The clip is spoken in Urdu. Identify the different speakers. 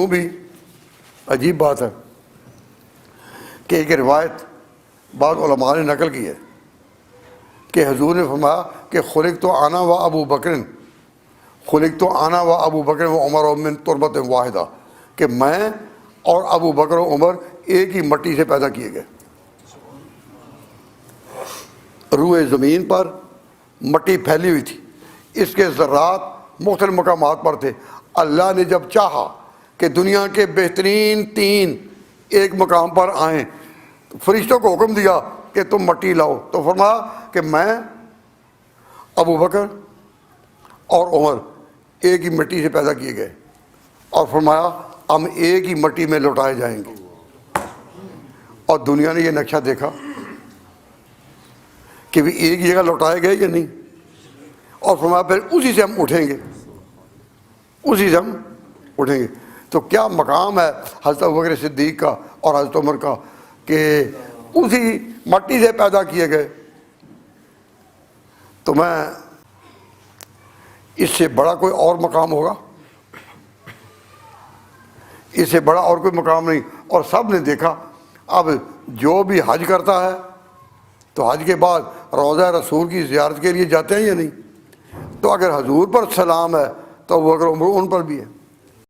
Speaker 1: وہ بھی عجیب بات ہے کہ ایک روایت بعض علماء نے نقل کی ہے کہ حضور نے فرمایا کہ خلق تو انا و ابو بکر، خلق تو انا و ابو بکر و عمر و من تربت واحدہ، کہ میں اور ابو بکر و عمر ایک ہی مٹی سے پیدا کیے گئے۔ روئے زمین پر مٹی پھیلی ہوئی تھی، اس کے ذرات مختلف مقامات پر تھے۔ اللہ نے جب چاہا کہ دنیا کے بہترین تین ایک مقام پر آئیں، فرشتوں کو حکم دیا کہ تم مٹی لاؤ، تو فرمایا کہ میں، ابو بکر اور عمر ایک ہی مٹی سے پیدا کیے گئے، اور فرمایا ہم ایک ہی مٹی میں لوٹائے جائیں گے۔ اور دنیا نے یہ نقشہ دیکھا کہ بھی ایک جگہ لوٹائے گئے یا نہیں، اور فرمایا پھر اسی سے ہم اٹھیں گے، اسی سے ہم اٹھیں گے۔ تو کیا مقام ہے حضرت ابوبکر صدیق کا اور حضرت عمر کا کہ اسی مٹی سے پیدا کیے گئے۔ تو میں اس سے بڑا کوئی اور مقام ہوگا؟ اس سے بڑا اور کوئی مقام نہیں۔ اور سب نے دیکھا، اب جو بھی حج کرتا ہے تو حج کے بعد روضہ رسول کی زیارت کے لیے جاتے ہیں یا نہیں؟ تو اگر حضور پر سلام ہے تو ابوبکر عمر ان پر بھی ہے۔